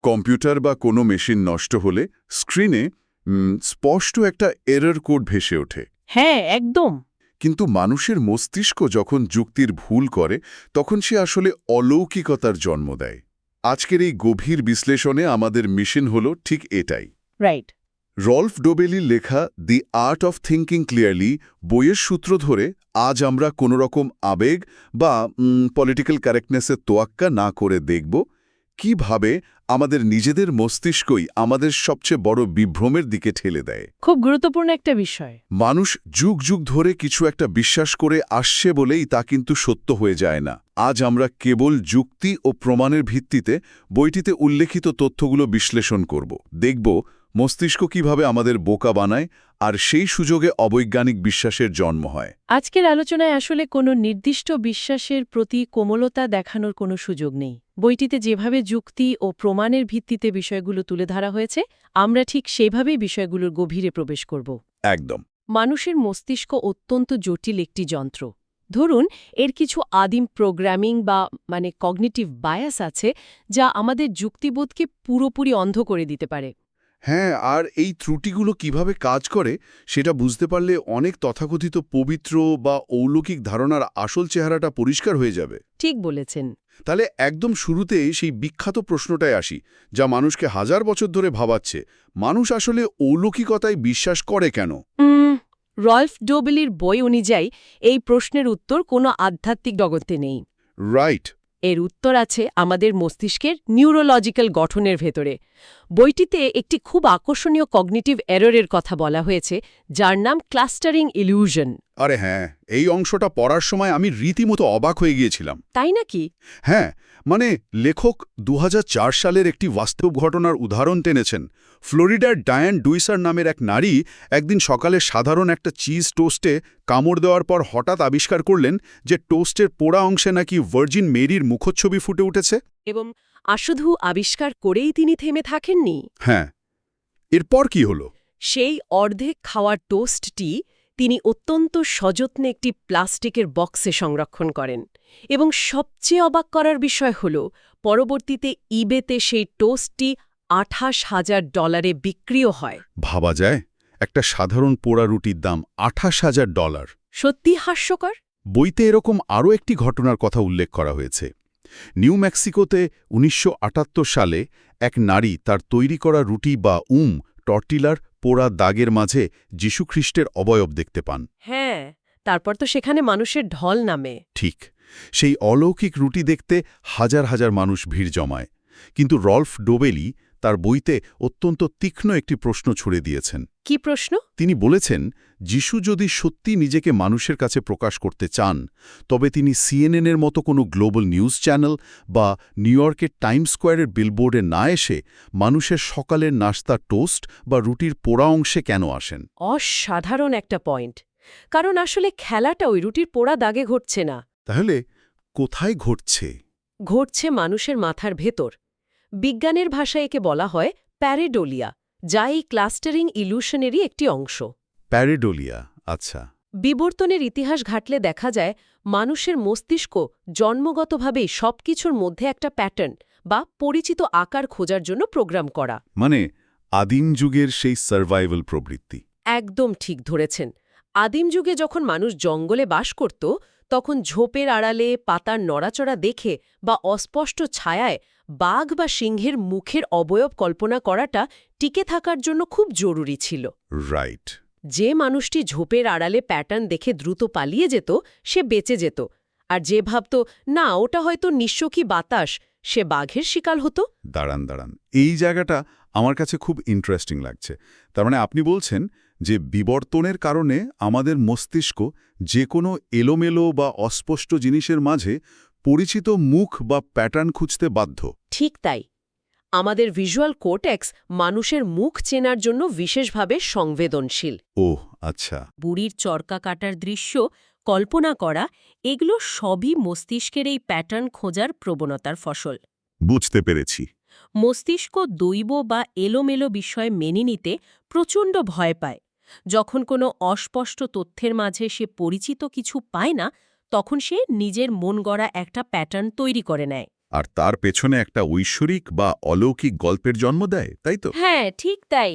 Computer বা কোনো machine নষ্ট হলে স্ক্রিনে স্পষ্ট একটা এরর কোড ভেসে ওঠে। হ্যাঁ, একদম। কিন্তু মানুষের মস্তিষ্ক যখন যুক্তির ভুল করে তখন সে আসলে অলৌকিকতার জন্ম দেয়। আজকের এই গভীর বিশ্লেষণে আমাদের মিশন হলো ঠিক এটাই। রাইট। রল্ফ ডোবেলির লেখা দি আর্ট অফ থিঙ্কিং ক্লিয়ারলি বইয়ের সূত্র ধরে আজ আমরা কোনো রকম আবেগ বা পলিটিক্যাল কারেক্টনেসের তোয়াক্কা না করে দেখব কিভাবে আমাদের নিজেদের মস্তিষ্কই আমাদের সবচেয়ে বড় বিভ্রমের দিকে ঠেলে দেয়। খুব গুরুত্বপূর্ণ একটা বিষয়। মানুষ যুগ যুগ ধরে কিছু একটা বিশ্বাস করে আসছে বলেই তা কিন্তু সত্য হয়ে যায় না। আজ আমরা কেবল যুক্তি ও প্রমাণের ভিত্তিতে বইটিতে উল্লেখিত তথ্যগুলো বিশ্লেষণ করব। দেখব মস্তিষ্ক কিভাবে আমাদের বোকা বানায় আর সেই সুযোগে অবৈজ্ঞানিক বিশ্বাসের জন্ম হয়। আজকের আলোচনায় আসলে কোনো নির্দিষ্ট বিশ্বাসের প্রতি কোমলতা দেখানোর কোনো সুযোগ নেই। বইটিতে যেভাবে যুক্তি ও প্রমাণের ভিত্তিতে বিষয়গুলো তুলে ধরা হয়েছে, আমরা ঠিক সেভাবেই বিষয়গুলোর গভীরে প্রবেশ করব। একদম। মানুষের মস্তিষ্ক অত্যন্ত জটিল একটি যন্ত্র। ধরুন, এর কিছু আদিম প্রোগ্রামিং বা কগনিটিভ বায়াস আছে, যা আমাদের যুক্তিবোধকে পুরোপুরি অন্ধ করে দিতে পারে। হ্যাঁ, আর এই ত্রুটিগুলো কিভাবে কাজ করে সেটা বুঝতে পারলে অনেক তথাকথিত পবিত্র বা অলৌকিক ধারণার আসল চেহারাটা পরিষ্কার হয়ে যাবে। ঠিক বলেছেন। তাহলে একদম শুরুতে সেই বিখ্যাত প্রশ্নটায় আসি, যা মানুষকে হাজার বছর ধরে ভাবাচ্ছে, মানুষ আসলে অলৌকিকতায় বিশ্বাস করে কেন? রল্ফ ডোবেলির বই অনুযায়ী এই প্রশ্নের উত্তর কোনো আধ্যাত্মিক জগতে নেই। রাইট। এর উত্তর আছে আমাদের মস্তিষ্কের নিউরোলজিক্যাল গঠনের ভেতরে। বইটিতে একটি খুব আকর্ষণীয় কগনিটিভ এররের কথা বলা হয়েছে, যার নাম ক্লাস্টারিং ইলিউশন। আরে হ্যাঁ, এই অংশটা পড়ার সময় আমি রীতিমতো অবাক হয়ে গিয়েছিলাম। তাই নাকি? হ্যাঁ, লেখক ২০০৪ সালের একটি বাস্তব ঘটনার উদাহরণ টেনেছেন। ফ্লোরিডার ডায়ান ডুইসার নামের এক নারী একদিন সকালে সাধারণ একটা চিজ টোস্টে কামড় দেওয়ার পর হঠাৎ আবিষ্কার করলেন যে টোস্টের পোড়া অংশে নাকি ভার্জিন মেরির মুখচ্ছবি ফুটে উঠেছে। এবং শুধু আবিষ্কার করেই তিনি থেমে থাকেননি। হ্যাঁ, এরপর কি হলো? সেই অর্ধেক খাওয়ার টোস্টটি তিনি অত্যন্ত সযত্নে একটি প্লাস্টিকের বক্সে সংরক্ষণ করেন। এবং সবচেয়ে অবাক করার বিষয় হল, পরবর্তীতে ইবেতে সেই টোস্টটি $২৮,০০০ বিক্রিও হয়। ভাবা যায়, একটা সাধারণ পোড়া রুটির দাম $২৮,০০০। সত্যি হাস্যকর। বইতে এরকম আরও একটি ঘটনার কথা উল্লেখ করা হয়েছে। নিউ মেক্সিকোতে ১৯৭৮ সালে এক নারী তার তৈরি করা রুটি বা টর্টিলার পোড়া দাগের মাঝে যীশুখ্রিস্টের অবয়ব দেখতে পান। হ্যাঁ, তারপর তো সেখানে মানুষের ঢল নামে। ঠিক, সেই অলৌকিক রুটি দেখতে হাজার হাজার মানুষ ভিড় জমায়। কিন্তু রল্ফ ডোবেলি তার বইতে অত্যন্ত তীক্ষ্ণ একটি প্রশ্ন ছুড়ে দিয়েছেন। কি প্রশ্ন? তিনি বলেছেন, যিশু যদি সত্যি নিজেকে মানুষের কাছে প্রকাশ করতে চান, তবে তিনি সিএনএনের মতো কোনো গ্লোবাল নিউজ চ্যানেল বা নিউ ইয়র্কের টাইম স্কোয়ারের বিলবোর্ডে না এসে মানুষের সকালের নাস্তা টোস্ট বা রুটির পোড়া অংশে কেন আসেন? অসাধারণ একটা পয়েন্ট। কারণ আসলে খেলাটা ওই রুটির পোড়া দাগে ঘটছে না। তাহলে কোথায় ঘটছে? ঘটছে মানুষের মাথার ভেতর। বিজ্ঞানের ভাষায় একে বলা হয় প্যারেডোলিয়া, যা এই ক্লাস্টারিং ইলিউশনেরই একটি অংশ। প্যারেডোলিয়া, আচ্ছা। বিবর্তনের ইতিহাস ঘাটলে দেখা যায়, মানুষের মস্তিষ্ক জন্মগতভাবেই সবকিছুর মধ্যে একটা প্যাটার্ন বা পরিচিত আকার খোঁজার জন্য প্রোগ্রাম করা। মানে আদিম যুগের সেই সার্ভাইভাল প্রবৃত্তি। একদম ঠিক ধরেছেন। আদিম যুগে যখন মানুষ জঙ্গলে বাস করত, তখন ঝোপের আড়ালে পাতার নড়াচড়া দেখে বা অস্পষ্ট ছায়ায় বাঘ বা সিংহের মুখের অবয়ব কল্পনা করাটা টিকে থাকার জন্য খুব জরুরি ছিল। রাইট। যে মানুষটি ঝোপের আড়ালে প্যাটার্ন দেখে দ্রুত পালিয়ে যেত, সে বেঁচে যেত। আর যে ভাবত, না ওটা হয়তো নিঃস্বকী বাতাস, সে বাঘের শিকার হতো। দাঁড়ান, এই জায়গাটা আমার কাছে খুব ইন্টারেস্টিং লাগছে। তার মানে আপনি বলছেন যে বিবর্তনের কারণে আমাদের মস্তিষ্ক যে কোনো এলোমেলো বা অস্পষ্ট জিনিসের মাঝে পরিচিত মুখ বা প্যাটার্ন খুঁজতে বাধ্য। ঠিক তাই। আমাদের ভিজুয়াল কোর্টেক্স মানুষের মুখ চেনার জন্য বিশেষভাবে সংবেদনশীল। ওহ, আচ্ছা। বুড়ির চরকা কাটার দৃশ্য কল্পনা করা, এগুলো সবই মস্তিষ্কের এই প্যাটার্ন খোঁজার প্রবণতার ফসল। বুঝতে পেরেছি। মস্তিষ্ক দৈব বা এলোমেলো বিষয় মেনে নিতে প্রচণ্ড ভয় পায়। যখন কোনো অস্পষ্ট তথ্যের মাঝে সে পরিচিত কিছু পায় না, তখন সে নিজের মন গড়া একটা প্যাটার্ন তৈরি করে নেয়। আর তার পেছনে একটা ঐশ্বরিক বা অলৌকিক গল্পের জন্ম দেয়, তাই তো? হ্যাঁ, ঠিক তাই।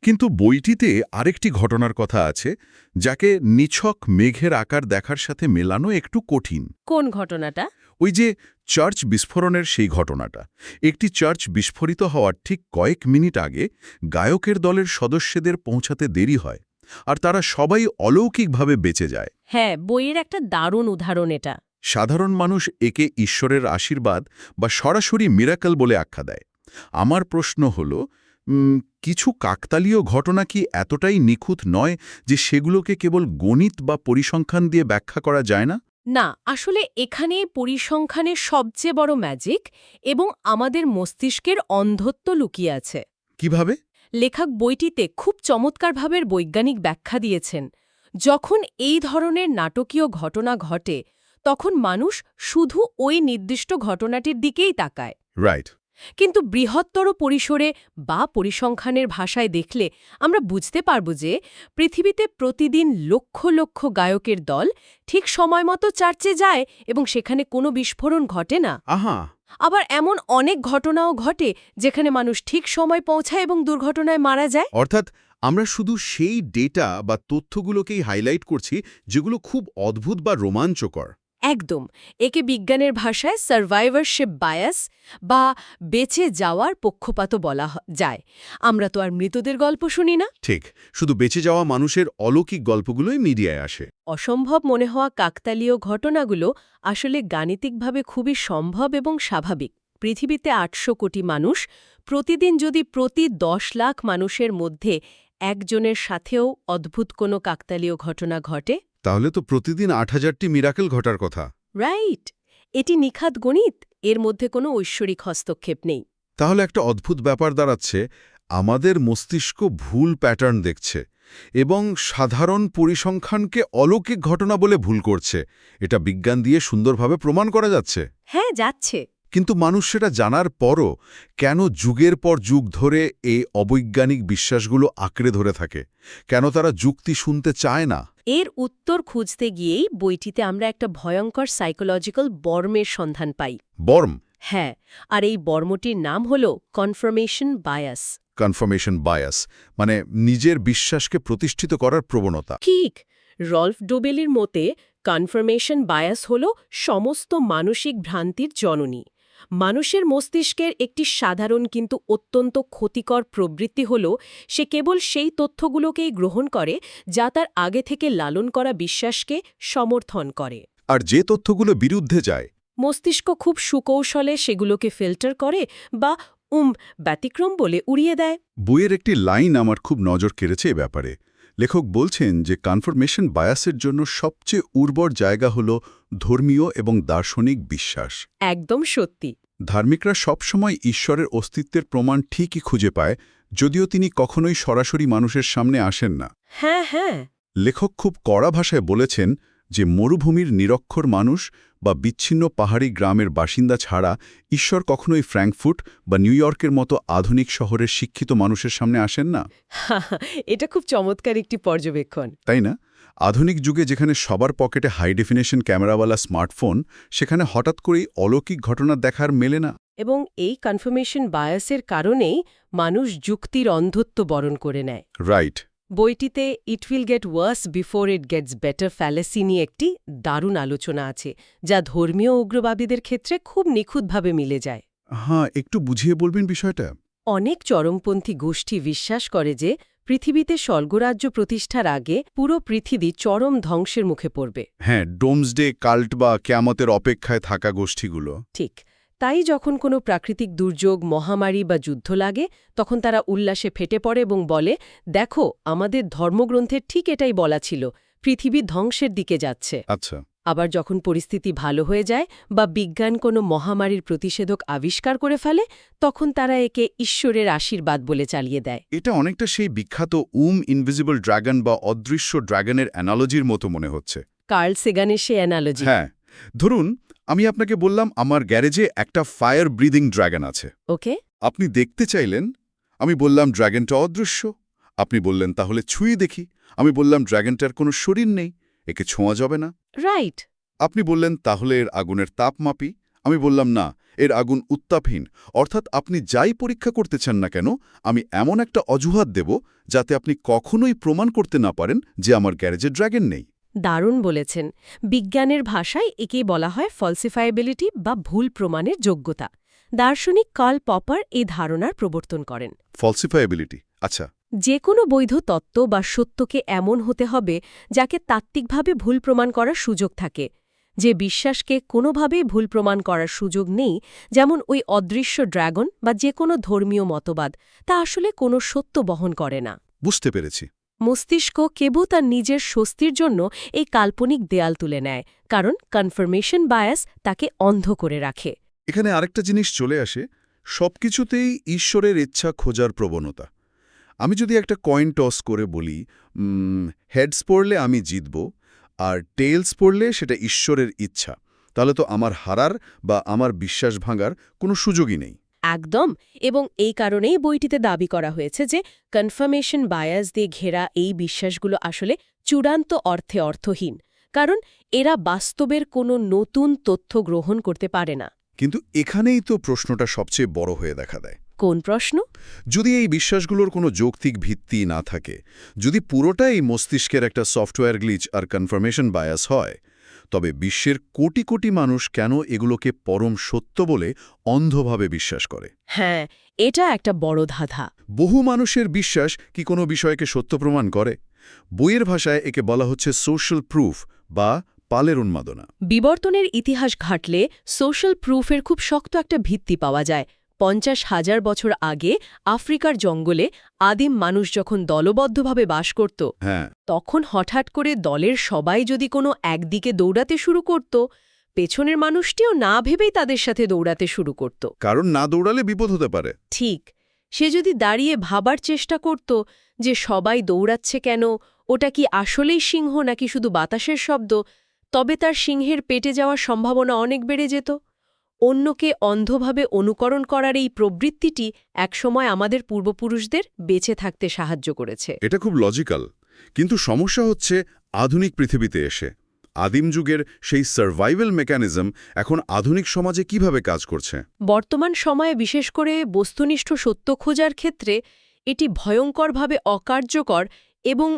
কিন্তু বইটিতে আরেকটি ঘটনার কথা আছে, যাকে নিছক মেঘের আকার দেখার সাথে মেলানো একটু কঠিন। কোন ঘটনাটা? ওই যে চার্চ বিস্ফোরণের সেই ঘটনাটা। একটি চার্চ বিস্ফোরিত হওয়ার ঠিক কয়েক মিনিট আগে গায়কের দলের সদস্যদের পৌঁছাতে দেরি হয়, আর তারা সবাই অলৌকিকভাবে বেঁচে যায়। হ্যাঁ, বইয়ের একটা দারুণ উদাহরণ এটা। সাধারণ মানুষ একে ঈশ্বরের আশীর্বাদ বা সরাসরি মিরাকল বলে আখ্যা দেয়। আমার প্রশ্ন হল, কিছু কাকতালীয় ঘটনা কি এতটাই নিখুঁত নয় যে সেগুলোকে কেবল গণিত বা পরিসংখ্যান দিয়ে ব্যাখ্যা করা যায় না? না, আসলে এখানে পরিসংখ্যানের সবচেয়ে বড় ম্যাজিক এবং আমাদের মস্তিষ্কের অন্ধত্ব লুকিয়ে আছে। কিভাবে? লেখক বইটিতে খুব চমৎকারভাবে বৈজ্ঞানিক ব্যাখ্যা দিয়েছেন। যখন এই ধরনের নাটকীয় ঘটনা ঘটে, তখন মানুষ শুধু ওই নির্দিষ্ট ঘটনাটির দিকেই তাকায়। রাইট। কিন্তু বৃহত্তর পরিসরে বা পরিসংখ্যানের ভাষায় দেখলে আমরা বুঝতে পারব যে পৃথিবীতে প্রতিদিন লক্ষ লক্ষ গায়কের দল ঠিক সময়মতো চার্চে যায় এবং সেখানে কোনো বিস্ফোরণ ঘটে না। আহা! আবার এমন অনেক ঘটনাও ঘটে যেখানে মানুষ ঠিক সময় পৌঁছায় এবং দুর্ঘটনায় মারা যায়। অর্থাৎ আমরা শুধু সেই ডেটা বা তথ্যগুলোকেই হাইলাইট করছি যেগুলো খুব অদ্ভুত বা রোমাঞ্চকর। একদম। একে বিজ্ঞানের ভাষায় সার্ভাইভারশিপ বায়াস বা বেঁচে যাওয়ার পক্ষপাতও বলা যায়। আমরা তো আর মৃতদের গল্প শুনি না। ঠিক, শুধু বেঁচে যাওয়া মানুষের অলৌকিক গল্পগুলোই মিডিয়ায় আসে। অসম্ভব মনে হওয়া কাকতালীয় ঘটনাগুলো আসলে গাণিতিকভাবে খুবই সম্ভব এবং স্বাভাবিক। পৃথিবীতে ৮০০ কোটি মানুষ, প্রতিদিন যদি প্রতি ১০ লাখ মানুষের মধ্যে একজনের সাথেও অদ্ভুত কোনো কাকতালীয় ঘটনা ঘটে। তাহলে তো প্রতিদিন ৮,০০০টি মিরাকেল ঘটার কথা। রাইট! এটি নিখাত গণিত, এর মধ্যে কোনো ঐশ্বরিক হস্তক্ষেপ নেই। তাহলে একটা অদ্ভুত ব্যাপার দাঁড়াচ্ছে, আমাদের মস্তিষ্ক ভুল প্যাটার্ন দেখছে এবং সাধারণ পরিসংখ্যানকে অলৌকিক ঘটনা বলে ভুল করছে। এটা বিজ্ঞান দিয়ে সুন্দরভাবে প্রমাণ করা যাচ্ছে। হ্যাঁ, যাচ্ছে। কিন্তু মানুষ সেটা জানার পরও কেন যুগের পর যুগ ধরে এই অবৈজ্ঞানিক বিশ্বাসগুলো আঁকড়ে ধরে থাকে? কেন তারা যুক্তি শুনতে চায় না? এর উত্তর খুঁজতে গিয়েই বইটিতে আমরা একটা ভয়ঙ্কর সাইকোলজিক্যাল বর্মের সন্ধান পাই। বর্ম? হ্যাঁ, আর এই বর্মটির নাম হল কনফার্মেশন বায়াস। কনফার্মেশন বায়াস, মানে নিজের বিশ্বাসকে প্রতিষ্ঠিত করার প্রবণতা। ঠিক। রল্ফ ডোবেলির মতে কনফার্মেশন বায়াস হল সমস্ত মানসিক ভ্রান্তির জননী। মানুষের মস্তিষ্কের একটি সাধারণ কিন্তু অত্যন্ত ক্ষতিকর প্রবৃত্তি হল সে কেবল সেই তথ্যগুলোকেই গ্রহণ করে যা তার আগে থেকে লালন করা বিশ্বাসকে সমর্থন করে। আর যে তথ্যগুলো বিরুদ্ধে যায়, মস্তিষ্ক খুব সুকৌশলে সেগুলোকে ফিল্টার করে বা ব্যতিক্রম বলে উড়িয়ে দেয়। বইয়ের একটি লাইন আমার খুব নজর কেড়েছে এ ব্যাপারে। লেখক বলছেন যে কনফার্মেশন বায়াসের জন্য সবচেয়ে উর্বর জায়গা হল ধর্মীয় এবং দার্শনিক বিশ্বাস। একদম সত্যি। ধার্মিকরা সবসময় ঈশ্বরের অস্তিত্বের প্রমাণ ঠিকই খুঁজে পায়, যদিও তিনি কখনোই সরাসরি মানুষের সামনে আসেন না। হ্যাঁ, হ্যাঁ। লেখক খুব কড়া ভাষায় বলেছেন যে মরুভূমির নিরক্ষর মানুষ বা বিচ্ছিন্ন পাহাড়ি গ্রামের বাসিন্দা ছাড়া ঈশ্বর কখনোই ফ্র্যাঙ্কফুর্ট বা নিউ ইয়র্কের মতো আধুনিক শহরের শিক্ষিত মানুষের সামনে আসেন না। এটা খুব চমৎকার একটি পর্যবেক্ষণ। তাই না? আধুনিক যুগে যেখানে সবার পকেটে হাই ডেফিনেশন ক্যামেরাওয়ালা স্মার্টফোন, সেখানে হঠাৎ করেই অলৌকিক ঘটনা দেখার মেলে না। এবং এই কনফার্মেশন বায়াসের কারণেই মানুষ যুক্তির অন্ধত্ব বরণ করে নেয়। রাইট। বইটিতে it will get worse before it gets better fallacy নিয়ে একটি দারুণ আলোচনা আছে, যা ধর্মীয় উগ্রবাদীদের ক্ষেত্রে খুব নিখুঁতভাবে মিলে যায়। হ্যাঁ, একটু বুঝিয়ে বলবেন বিষয়টা। অনেক চরমপন্থী গোষ্ঠী বিশ্বাস করে যে পৃথিবীতে স্বর্গরাজ্য প্রতিষ্ঠার আগে পুরো পৃথিবী চরম ধ্বংসের মুখে পড়বে। হ্যাঁ, ডোমসডে কাল্ট বা কিয়ামতের অপেক্ষায় থাকা গোষ্ঠীগুলো। ঠিক। তাই যখন কোনো প্রাকৃতিক দুর্যোগ, মহামারী বা যুদ্ধ লাগে, তখন তারা উল্লাসে ফেটে পড়ে এবং বলে, দেখো, আমাদের ধর্মগ্রন্থের ঠিক এটাই বলা ছিল, পৃথিবী ধ্বংসের দিকে যাচ্ছে। আচ্ছা। আবার যখন পরিস্থিতি ভালো হয়ে যায় বা বিজ্ঞান কোনো মহামারীর প্রতিষেধক আবিষ্কার করে ফেলে, তখন তারা একে ঈশ্বরের আশীর্বাদ বলে চালিয়ে দেয়। এটা অনেকটা সেই বিখ্যাত ইনভিজিবল ড্রাগন বা অদৃশ্য ড্রাগনের অ্যানালজির মতো মনে হচ্ছে। কার্ল সেগানের সে অ্যানালজি। হ্যাঁ, ধরুন আমি আপনাকে বললাম আমার গ্যারেজে একটা ফায়ার ব্রিদিং ড্রাগন আছে। ওকে। আপনি দেখতে চাইলেন, আমি বললাম ড্রাগনটা অদৃশ্য। আপনি বললেন তাহলে ছুঁয়ে দেখি। আমি বললাম ড্রাগনটার কোনো শরীর নেই, একে ছোঁয়া যাবে না। রাইট। আপনি বললেন তাহলে এর আগুনের তাপ মাপি। আমি বললাম, না, এর আগুন উত্তাপহীন, অর্থাৎ আপনি যাই পরীক্ষা করতে চান না কেন, আমি এমন একটা অজুহাত দেব যাতে আপনি কখনোই প্রমাণ করতে না পারেন যে আমার গ্যারেজে ড্র্যাগন নেই। দারুণ বলেছেন। বিজ্ঞানের ভাষায় একেই বলা হয় ফলসিফায়েবিলিটি বা ভুল প্রমাণের যোগ্যতা। দার্শনিক কার্ল পপার এই ধারণার প্রবর্তন করেন। ফলসিফায়েবিলিটি, আচ্ছা। যে কোনো বৈধ তত্ত্ব বা সত্যকে এমন হতে হবে যাকে তাত্ত্বিকভাবে ভুল প্রমাণ করার সুযোগ থাকে। যে বিশ্বাসকে কোনোভাবেই ভুল প্রমাণ করার সুযোগ নেই, যেমন ওই অদৃশ্য ড্র্যাগন বা যে কোনো ধর্মীয় মতবাদ, তা আসলে কোনো সত্য বহন করে না। বুঝতে পেরেছি। মস্তিষ্ক কেবল তার নিজের স্বস্তির জন্য এই কাল্পনিক দেয়াল তুলে নেয়, কারণ কনফার্মেশন বায়াস তাকে অন্ধ করে রাখে। এখানে আরেকটা জিনিস চলে আসে, সবকিছুতেই ঈশ্বরের ইচ্ছা খোঁজার প্রবণতা। আমি যদি একটা কয়েন টস করে বলি, হেডস পড়লে আমি জিতব, আর টেইলস পড়লে সেটা ঈশ্বরের ইচ্ছা, তাহলে তো আমার হারার বা আমার বিশ্বাস ভাঙার কোনো সুযোগই নেই। একদম। এবং এই কারণেই বইটিতে দাবি করা হয়েছে যে কনফার্মেশন বায়াস দিয়ে ঘেরা এই বিশ্বাসগুলো আসলে চূড়ান্ত অর্থে অর্থহীন, কারণ এরা বাস্তবের কোনো নতুন তথ্য গ্রহণ করতে পারে না। কিন্তু এখানেই তো প্রশ্নটা সবচেয়ে বড় হয়ে দেখা দেয়। কোন প্রশ্ন? যদি এই বিশ্বাসগুলোর কোনো যৌক্তিক ভিত্তি না থাকে, যদি পুরোটাই মস্তিষ্কের একটা সফটওয়্যার গ্লিচ আর কনফার্মেশন বায়াস হয়, তবে বিশ্বের কোটি কোটি মানুষ কেন এগুলোকে পরম সত্য বলে অন্ধভাবে বিশ্বাস করে? হ্যাঁ, এটা একটা বড় ধাঁধা। বহু মানুষের বিশ্বাস কি কোনো বিষয়কে সত্য প্রমাণ করে? বইয়ের ভাষায় একে বলা হচ্ছে সোশ্যাল প্রুফ বা পালের উন্মাদনা। বিবর্তনের ইতিহাস ঘাটলে সোশ্যাল প্রুফের খুব শক্ত একটা ভিত্তি পাওয়া যায়। 50,000 বছর আগে আফ্রিকার জঙ্গলে আদিম মানুষ যখন দলবদ্ধভাবে বাস করত, হ্যাঁ, তখন হঠাৎ করে দলের সবাই যদি কোনো একদিকে দৌড়াতে শুরু করত, পেছনের মানুষটিও না ভেবেই তাদের সাথে দৌড়াতে শুরু করত। কারণ না দৌড়ালে বিপদ হতে পারে। ঠিক, সে যদি দাঁড়িয়ে ভাবার চেষ্টা করত যে সবাই দৌড়াচ্ছে কেন, ওটা কি আসলেই সিংহ নাকি শুধু বাতাসের শব্দ, তবে তার সিংহের পেটে যাওয়ার সম্ভাবনা অনেক বেড়ে যেত। অন্যকে অন্ধভাবে অনুকরণ করার এই প্রবৃত্তিটি একসময় আমাদের পূর্বপুরুষদের বেঁচে থাকতে সাহায্য করেছে। এটা খুব লজিক্যাল, কিন্তু সমস্যা হচ্ছে আধুনিক পৃথিবীতে এসে আদিম যুগের সেই সার্ভাইভাল মেকানিজম এখন আধুনিক সমাজে কিভাবে কাজ করছে? বর্তমান সময়ে বিশেষ করে বস্তুনিষ্ঠ সত্য খোঁজার ক্ষেত্রে এটি ভয়ঙ্করভাবে অকার্যকর এবং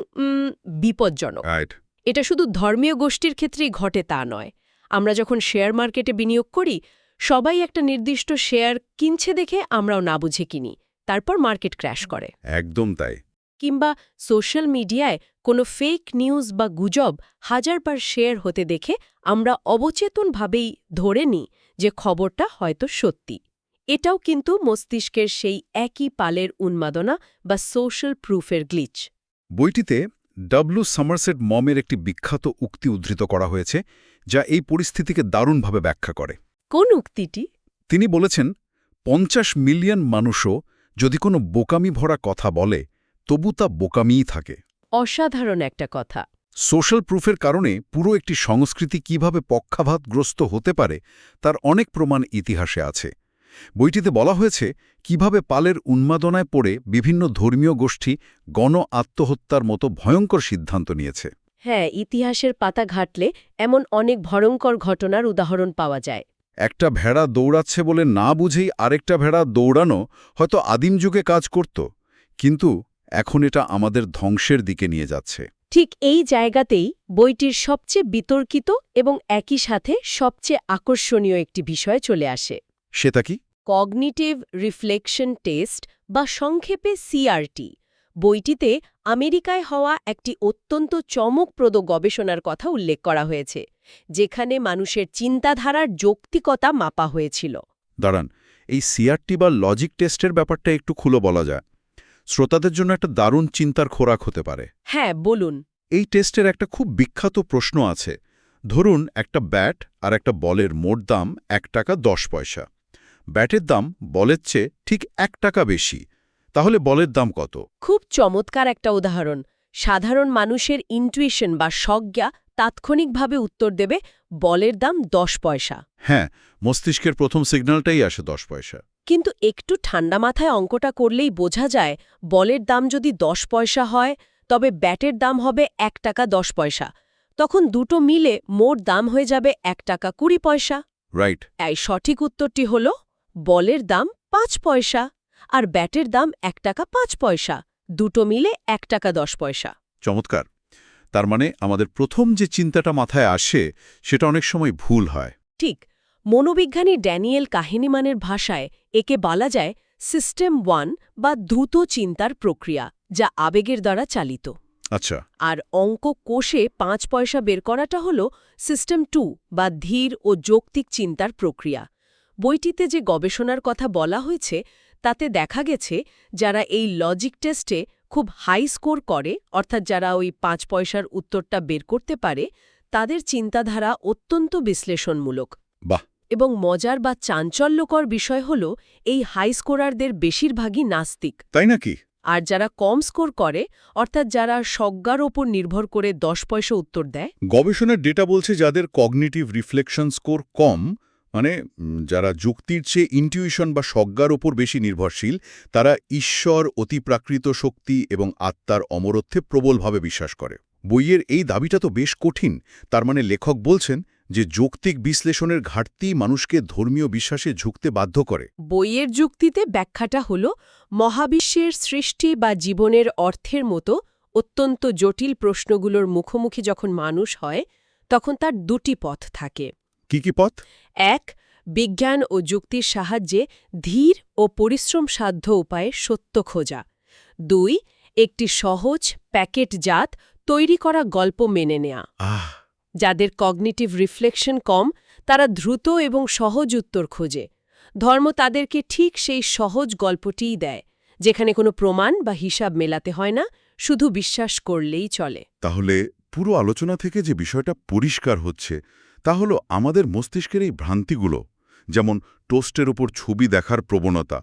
বিপজ্জনক। রাইট। এটা শুধু ধর্মীয় গোষ্ঠীর ক্ষেত্রেই ঘটে তা নয়। আমরা যখন শেয়ার মার্কেটে বিনিয়োগ করি, সবাই একটা নির্দিষ্ট শেয়ার কিনছে দেখে আমরাও না বুঝে কিনি, তারপর মার্কেট ক্র্যাশ করে। একদম তাই। কিংবা সোশ্যাল মিডিয়ায় কোনো ফেক নিউজ বা গুজব হাজারবার শেয়ার হতে দেখে আমরা অবচেতনভাবেই ধরে নিই যে খবরটা হয়তো সত্যি। এটাও কিন্তু মস্তিষ্কের সেই একই পালের উন্মাদনা বা সোশ্যাল প্রুফের গ্লিচ। বইটিতে ডব্লু সামারসেট মমের একটি বিখ্যাত উক্তি উদ্ধৃত করা হয়েছে, যা এই পরিস্থিতিকে দারুণভাবে ব্যাখ্যা করে। কোন উক্তিটি? তিনি বলেছেন, 50 মিলিয়ন মানুষও যদি কোনো বোকামি ভরা কথা বলে, তবু তা বোকামিই থাকে। অসাধারণ একটা কথা। সোশ্যাল প্রুফের কারণে পুরো একটি সংস্কৃতি কিভাবে পক্ষাঘাতগ্রস্ত হতে পারে তার অনেক প্রমাণ ইতিহাসে আছে। বইটিতে বলা হয়েছে কিভাবে পালের উন্মাদনায় পড়ে বিভিন্ন ধর্মীয় গোষ্ঠী গণ আত্মহত্যার মতো ভয়ঙ্কর সিদ্ধান্ত নিয়েছে। হ্যাঁ, ইতিহাসের পাতা ঘাটলে এমন অনেক ভয়ঙ্কর ঘটনার উদাহরণ পাওয়া যায়। একটা ভেড়া দৌড়াচ্ছে বলে না বুঝেই আরেকটা ভেড়া দৌড়ানো হয়তো আদিম যুগে কাজ করত, কিন্তু এখন এটা আমাদের ধ্বংসের দিকে নিয়ে যাচ্ছে। ঠিক এই জায়গাতেই বইটির সবচেয়ে বিতর্কিত এবং একই সাথে সবচেয়ে আকর্ষণীয় একটি বিষয় চলে আসে। সেটা কি? কগনিটিভ রিফ্লেকশন টেস্ট বা সংক্ষেপে সিআরটি। বইটিতে আমেরিকায় হওয়া একটি অত্যন্ত চমকপ্রদ গবেষণার কথা উল্লেখ করা হয়েছে, যেখানে মানুষের চিন্তাধারার যৌক্তিকতা মাপা হয়েছিল। দাঁড়ান, এই সিআরটি বা লজিক টেস্টের ব্যাপারটা একটু খুলে বলা যায়। শ্রোতাদের জন্য একটা দারুণ চিন্তার খোরাক হতে পারে। হ্যাঁ, বলুন। এই টেস্টের একটা খুব বিখ্যাত প্রশ্ন আছে। ধরুন একটা ব্যাট আর একটা বলের মোট দাম 1 টাকা 10 পয়সা। ব্যাটের দাম বলের চেয়ে ঠিক 1 টাকা বেশি, তাহলে বলের দাম কত? খুব চমৎকার একটা উদাহরণ। সাধারণ মানুষের ইনটুইশন বা সজ্ঞা তাৎক্ষণিকভাবে উত্তর দেবে বলের দাম 10 পয়সা। হ্যাঁ, মস্তিষ্কের প্রথম সিগন্যালটাই আসে 10 পয়সা। কিন্তু একটু ঠান্ডা মাথায় অঙ্কটা করলেই বোঝা যায়, বলের দাম যদি 10 পয়সা হয়, তবে ব্যাটের দাম হবে 1 টাকা 10 পয়সা। তখন দুটো মিলে মোট দাম হয়ে যাবে 1 টাকা 20 পয়সা। রাইট। এই সঠিক উত্তরটি হল বলের দাম ৫ পয়সা আর ব্যাটের দাম ১ টাকা ৫ পয়সা, দুটো মিলে ১ টাকা ১০ পয়সা। চমৎকার। তার মানে আমাদের প্রথম যে চিন্তাটা মাথায় আসে সেটা অনেক সময় ভুল হয়। ঠিক, মনোবিজ্ঞানী ড্যানিয়েল কাহিনীমানের ভাষায় একে বলা যায় সিস্টেম 1 বা দ্রুত চিন্তার প্রক্রিয়া, যা আবেগের দ্বারা চালিত। আচ্ছা। আর অঙ্ক কোষে ৫ পয়সা বের করাটা হল সিস্টেম 2 বা ধীর ও যৌক্তিক চিন্তার প্রক্রিয়া। বইটিতে যে গবেষণার কথা বলা হয়েছে তাতে দেখা গেছে যারা এই লজিক টেস্টে খুব হাই স্কোর করে, অর্থাৎ যারা ওই ৫ পয়সার উত্তরটা বের করতে পারে, তাদের চিন্তাধারা অত্যন্ত বিশ্লেষণমূলক। বাহ। এবং মজার বা চাঞ্চল্যকর বিষয় হল এই হাই স্কোরারদের বেশিরভাগই নাস্তিক। তাই নাকি? আর যারা কম স্কোর করে, অর্থাৎ যারা স্বজ্ঞার ওপর নির্ভর করে ১০ পয়সা উত্তর দেয়, গবেষণার ডেটা বলছে যাদের কগনিটিভ রিফ্লেকশন স্কোর কম, মানে যারা যুক্তির চেয়ে ইনটিউশন বা স্বজ্ঞার ওপর বেশি নির্ভরশীল, তারা ঈশ্বর, অতিপ্রাকৃত শক্তি এবং আত্মার অমরত্বে প্রবলভাবে বিশ্বাস করে। বইয়ের এই দাবিটা তো বেশ কঠিন। তার মানে লেখক বলছেন যে যৌক্তিক বিশ্লেষণের ঘাটতি মানুষকে ধর্মীয় বিশ্বাসে ঝুঁকতে বাধ্য করে। বইয়ের যুক্তিতে ব্যাখ্যাটা হল মহাবিশ্বের সৃষ্টি বা জীবনের অর্থের মতো অত্যন্ত জটিল প্রশ্নগুলোর মুখোমুখি যখন মানুষ হয়, তখন তার দুটি পথ থাকে। কি কি পথ? ১. বিজ্ঞান ও যুক্তির সাহায্যে ধীর ও পরিশ্রমসাধ্য উপায়ে সত্য খোঁজা। ২. একটি সহজ, প্যাকেটজাত, তৈরি করা গল্প মেনে নেয়া। যাদের কগনিটিভ রিফ্লেকশন কম, তারা দ্রুত এবং সহজ উত্তর খোঁজে। ধর্ম তাদেরকে ঠিক সেই সহজ গল্পটিই দেয়, যেখানে কোনো প্রমাণ বা হিসাব মেলাতে হয় না, শুধু বিশ্বাস করলেই চলে। তাহলে পুরো আলোচনা থেকে যে বিষয়টা পরিষ্কার হচ্ছে তা হলো আমাদের মস্তিষ্কের এই ভ্রান্তিগুলো, যেমন টোস্টের ওপর ছবি দেখার প্রবণতা,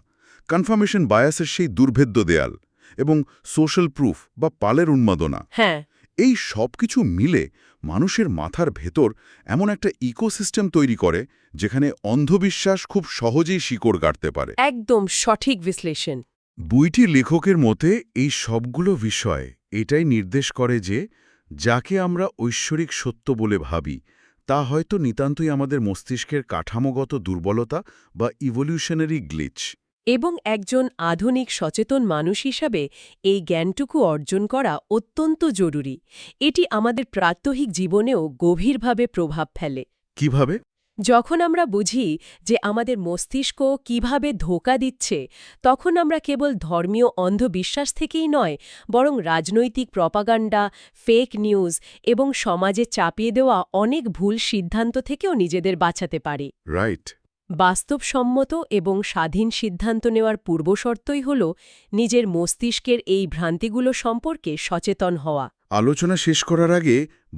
কনফার্মেশন বায়াসের সেই দুর্ভেদ্য দেয়াল এবং সোশ্যাল প্রুফ বা পালের উন্মাদনা, হ্যাঁ, এই সব কিছু মিলে মানুষের মাথার ভেতর এমন একটা ইকোসিস্টেম তৈরি করে যেখানে অন্ধবিশ্বাস খুব সহজেই শিকড় গাড়তে পারে। একদম সঠিক বিশ্লেষণ। বইটি লেখকের মতে এই সবগুলো বিষয় এটাই নির্দেশ করে যে যাকে আমরা ঐশ্বরিক সত্য বলে ভাবি তা হয়তো নিতান্তই আমাদের মস্তিষ্কের কাঠামোগত দুর্বলতা বা ইভলিউশনারি গ্লিচ। এবং একজন আধুনিক সচেতন মানুষ হিসাবে এই জ্ঞানটুকু অর্জন করা অত্যন্ত জরুরি। এটি আমাদের প্রাত্যহিক জীবনেও গভীরভাবে প্রভাব ফেলে। কিভাবে? যখন আমরা বুঝি যে আমাদের মস্তিষ্ক কিভাবে ধোঁকা দিচ্ছে, তখন আমরা কেবল ধর্মীয় অন্ধবিশ্বাস থেকেই নয়, বরং রাজনৈতিক প্রপাগান্ডা, ফেক নিউজ এবং সমাজে চাপিয়ে দেওয়া অনেক ভুল সিদ্ধান্ত থেকেও নিজেদের বাঁচাতে পারি। রাইট। বাস্তবসম্মত এবং স্বাধীন সিদ্ধান্ত নেওয়ার পূর্বশর্তই হল নিজের মস্তিষ্কের এই ভ্রান্তিগুলো সম্পর্কে সচেতন হওয়া। আলোচনা শেষ করার আগে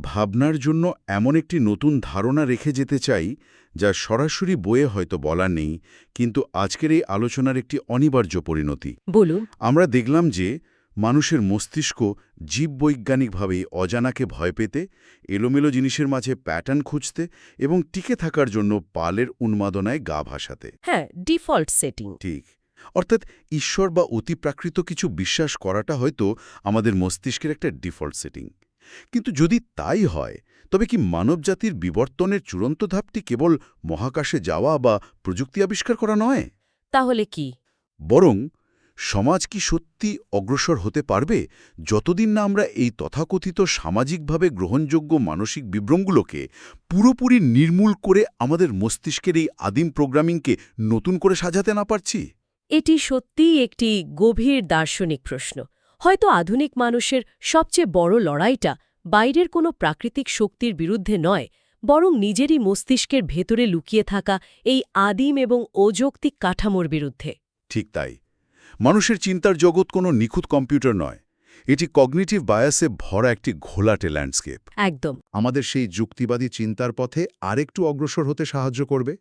ভাবনার জন্য এমন একটি নতুন ধারণা রেখে যেতে চাই যা সরাসরি বইয়ে হয়তো বলা নেই, কিন্তু আজকের এই আলোচনার একটি অনিবার্য পরিণতি। বলুন। আমরা দেখলাম যে মানুষের মস্তিষ্ক জীববৈজ্ঞানিকভাবেই অজানাকে ভয় পেতে, এলোমেলো জিনিসের মাঝে প্যাটার্ন খুঁজতে এবং টিকে থাকার জন্য পালের উন্মাদনায় গা ভাসাতে। হ্যাঁ, ডিফল্ট সেটিং। ঠিক। অর্থাৎ ঈশ্বর বা অতিপ্রাকৃত কিছু বিশ্বাস করাটা হয়তো আমাদের মস্তিষ্কের একটা ডিফল্ট সেটিং। কিন্তু যদি তাই হয়, তবে কি মানবজাতির বিবর্তনের চূড়ান্ত ধাপটি কেবল মহাকাশে যাওয়া বা প্রযুক্তি আবিষ্কার করা নয়? তাহলে কি? বরং সমাজ কি সত্যি অগ্রসর হতে পারবে যতদিন না আমরা এই তথাকথিত সামাজিকভাবে গ্রহণযোগ্য মানসিক বিভ্রমগুলোকে পুরোপুরি নির্মূল করে আমাদের মস্তিষ্কের এই আদিম প্রোগ্রামিংকে নতুন করে সাজাতে না পারছি? এটি সত্যিই একটি গভীর দার্শনিক প্রশ্ন। হয়তো আধুনিক মানুষের সবচেয়ে বড় লড়াইটা বাইরের কোনো প্রাকৃতিক শক্তির বিরুদ্ধে নয়, বরং নিজেরই মস্তিষ্কের ভেতরে লুকিয়ে থাকা এই আদিম এবং অযৌক্তিক কাঠামোর বিরুদ্ধে। ঠিক তাই। মানুষের চিন্তার জগৎ কোনো নিখুঁত কম্পিউটার নয়, এটি কগনিটিভ বায়াসে ভরা একটি ঘোলাটে ল্যান্ডস্কেপ। একদম। আমাদের সেই যুক্তিবাদী চিন্তার পথে আরেকটু অগ্রসর হতে সাহায্য করবে।